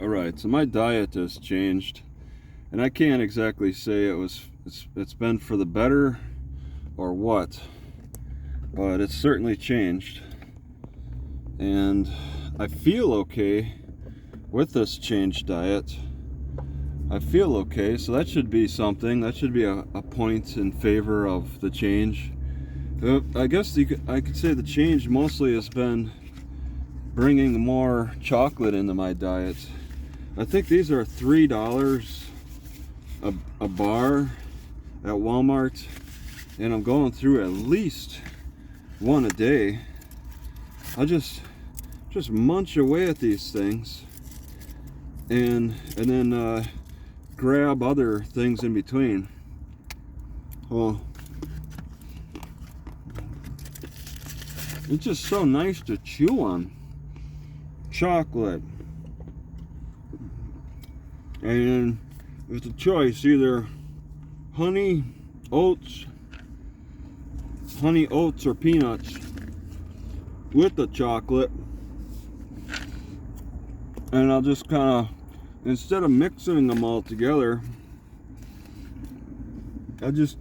Alright, so my diet has changed, and I can't exactly say it's been for the better or what, but it's certainly changed. And I feel okay with this changed diet. I feel okay, so that should be something. That should be a point in favor of the change. I guess I could say the change mostly has been bringing more chocolate into my diet. I think these are $3 a bar at Walmart, and I'm going through at least one a day. I just munch away at these things, and then grab other things in between. Well, it's just so nice to chew on. Chocolate. And it's a choice, either honey oats or peanuts with the chocolate. And I'll just kind of, instead of mixing them all together, I just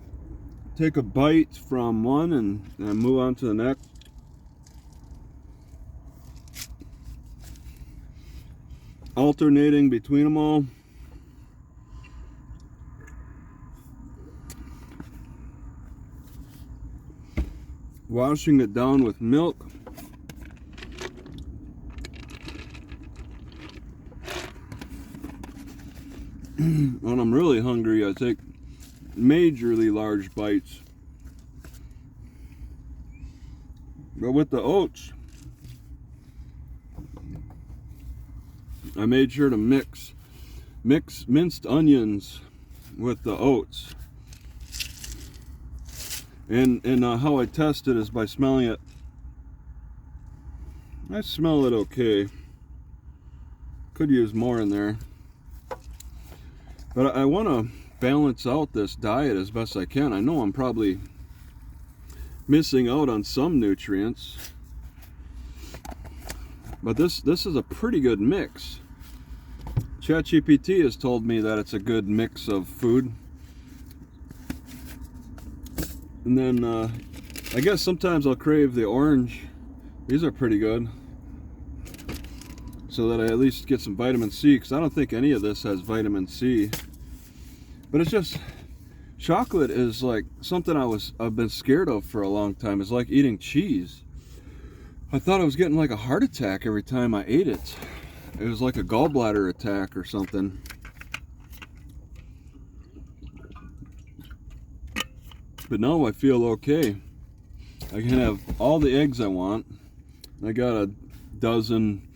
take a bite from one and move on to the next. Alternating between them all. Washing it down with milk. When I'm really hungry, I take majorly large bites. But with the oats, I made sure to mix minced onions with the oats. And how I test it is by smelling it. I smell it okay. Could use more in there. But I want to balance out this diet as best I can. I know I'm probably missing out on some nutrients, but this is a pretty good mix. ChatGPT has told me that it's a good mix of food. And then I guess sometimes I'll crave the orange. These are pretty good, so that I at least get some vitamin C, because I don't think any of this has vitamin C. But it's just, chocolate is like something I've been scared of for a long time. It's like eating cheese. I thought I was getting like a heart attack every time I ate it. It was like a gallbladder attack or something. But now I feel okay. I can have all the eggs I want. I got a dozen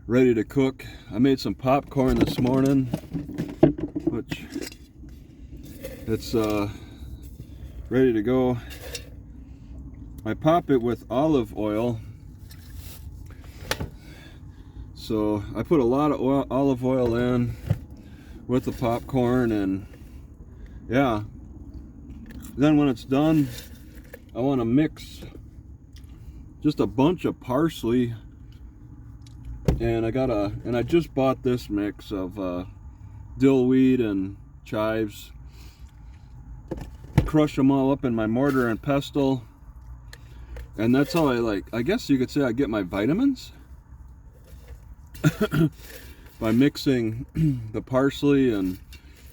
ready to cook. I made some popcorn this morning, which it's ready to go. I pop it with olive oil. So I put a lot of olive oil in with the popcorn, and yeah. Then when it's done, I want to mix just a bunch of parsley, and I just bought this mix of dill weed and chives. Crush them all up in my mortar and pestle, and that's how I guess you could say I get my vitamins by mixing the parsley and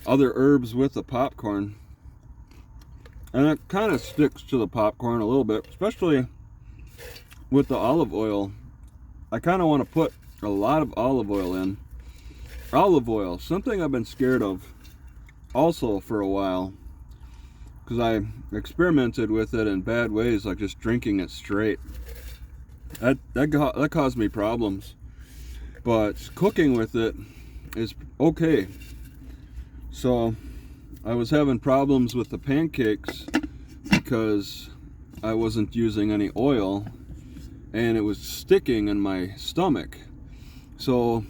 other herbs with the popcorn. And it kind of sticks to the popcorn a little bit, especially with the olive oil. I kind of want to put a lot of olive oil in. Olive oil, something I've been scared of also for a while, because I experimented with it in bad ways, like just drinking it straight. That caused me problems. But cooking with it is okay. So I was having problems with the pancakes because I wasn't using any oil, and it was sticking in my stomach. So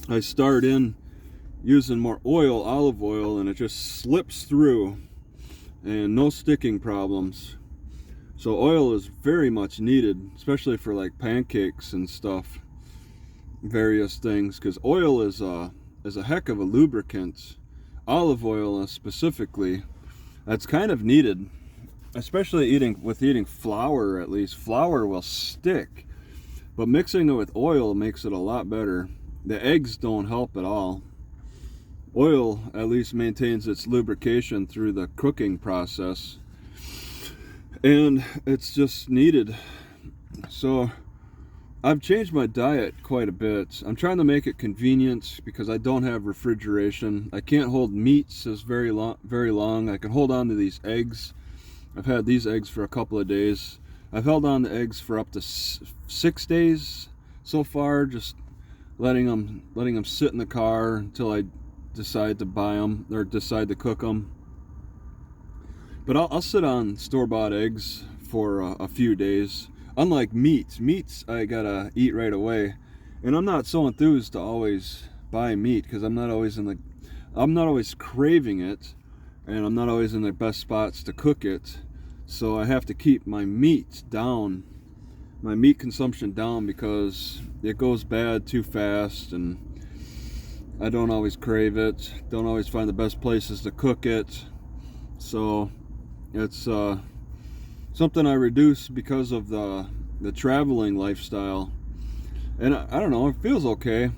I started in using more olive oil, and it just slips through, and no sticking problems. So oil is very much needed, especially for like pancakes and stuff. various things, because oil is a heck of a lubricant. Olive oil specifically, that's kind of needed, especially eating flour. At least flour will stick, but mixing it with oil makes it a lot better. The eggs don't help at all. Oil at least maintains its lubrication through the cooking process, and it's just needed. So I've changed my diet quite a bit. I'm trying to make it convenient because I don't have refrigeration. I can't hold meats as very long. I can hold on to these eggs. I've had these eggs for a couple of days. I've held on to eggs for up to 6 days so far, just letting them sit in the car until I decide to buy them or decide to cook them. But I'll sit on store-bought eggs for a few days. Unlike meats I gotta eat right away, and I'm not so enthused to always buy meat because I'm not always craving it, and I'm not always in the best spots to cook it. So I have to keep my meat consumption down, because it goes bad too fast, and I don't always crave it, don't always find the best places to cook it. So it's something I reduce because of the traveling lifestyle. And I don't know, it feels okay.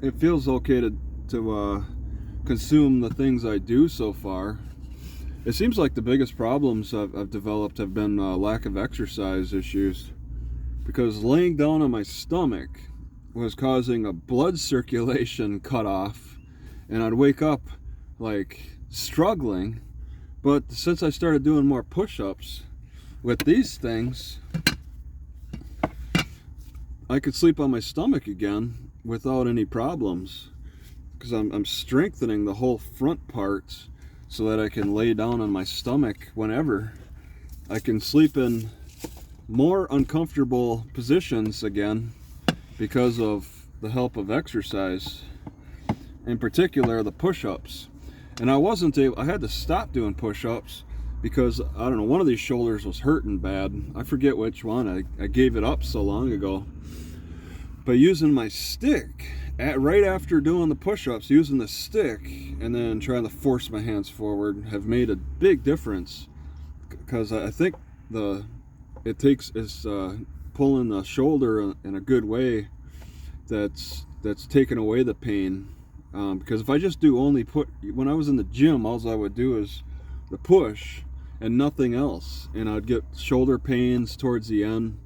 It feels okay to consume the things I do so far. It seems like the biggest problems I've developed have been lack of exercise issues, because laying down on my stomach was causing a blood circulation cutoff, and I'd wake up like struggling. But since I started doing more push-ups with these things, I could sleep on my stomach again without any problems, because I'm strengthening the whole front part so that I can lay down on my stomach whenever. I can sleep in more uncomfortable positions again because of the help of exercise, in particular the push-ups. And I had to stop doing push-ups because, I don't know, one of these shoulders was hurting bad. I forget which one. I gave it up so long ago. But using my stick, right after doing the push-ups, using the stick and then trying to force my hands forward have made a big difference. Because I think it's pulling the shoulder in a good way that's taken away the pain. Because if I just do when I was in the gym, all I would do is the push and nothing else, and I'd get shoulder pains towards the end.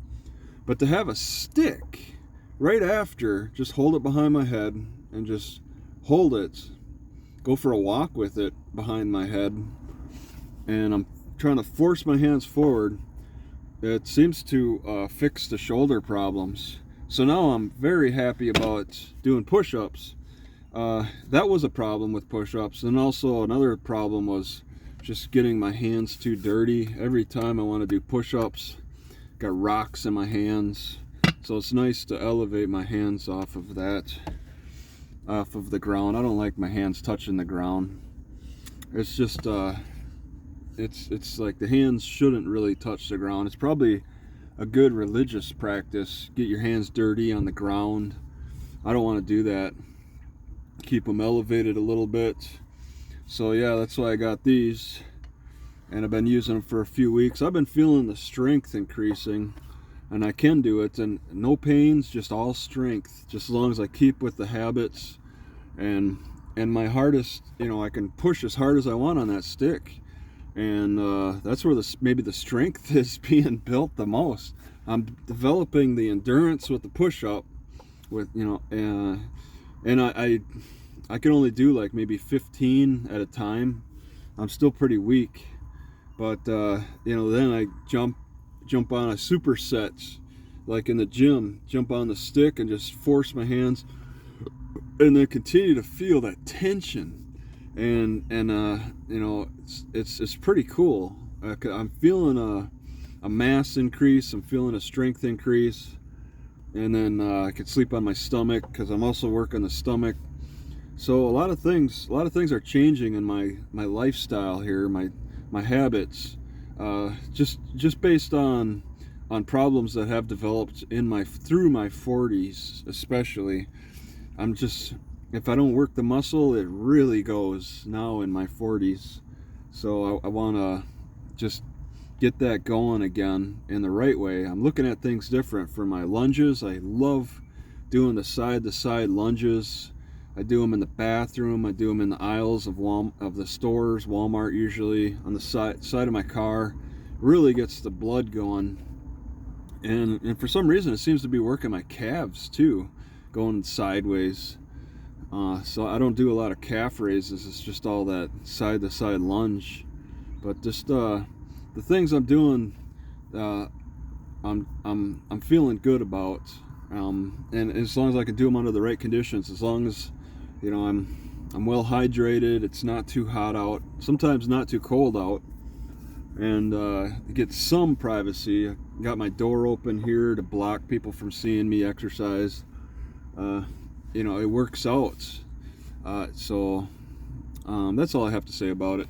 But to have a stick right after, just hold it behind my head and just hold it, go for a walk with it behind my head, and I'm trying to force my hands forward, it seems to fix the shoulder problems. So now I'm very happy about doing push-ups. That was a problem with push-ups, and also another problem was just getting my hands too dirty. Every time I want to do push-ups, got rocks in my hands. So it's nice to elevate my hands off of the ground. I don't like my hands touching the ground. It's just it's like the hands shouldn't really touch the ground. It's probably a good religious practice. Get your hands dirty on the ground. I don't want to do that. Keep them elevated a little bit. So yeah, that's why I got these, and I've been using them for a few weeks. I've been feeling the strength increasing, and I can do it, and no pains, just all strength, just as long as I keep with the habits. And my hardest, I can push as hard as I want on that stick, and that's where maybe the strength is being built the most. I'm developing the endurance with the push-up, and I can only do like maybe 15 at a time. I'm still pretty weak, but then I jump on a superset, like in the gym, jump on the stick and just force my hands, and then continue to feel that tension, and it's pretty cool. I'm feeling a mass increase. I'm feeling a strength increase, and then I could sleep on my stomach because I'm also working the stomach. So a lot of things are changing in my lifestyle here, my habits, just based on on problems that have developed through my 40s especially. I'm just, if I don't work the muscle, it really goes now in my 40s. So I want to just get that going again in the right way. I'm looking at things different. For my lunges, I love doing the side-to-side lunges. I do them in the bathroom. I do them in the aisles of the stores, Walmart usually, on the side of my car. Really gets the blood going. And for some reason, it seems to be working my calves too, going sideways. So I don't do a lot of calf raises. It's just all that side-to-side lunge. But just the things I'm doing, I'm feeling good about. And as long as I can do them under the right conditions, as long as I'm well hydrated, it's not too hot out, sometimes not too cold out, and get some privacy. I got my door open here to block people from seeing me exercise. It works out. So that's all I have to say about it.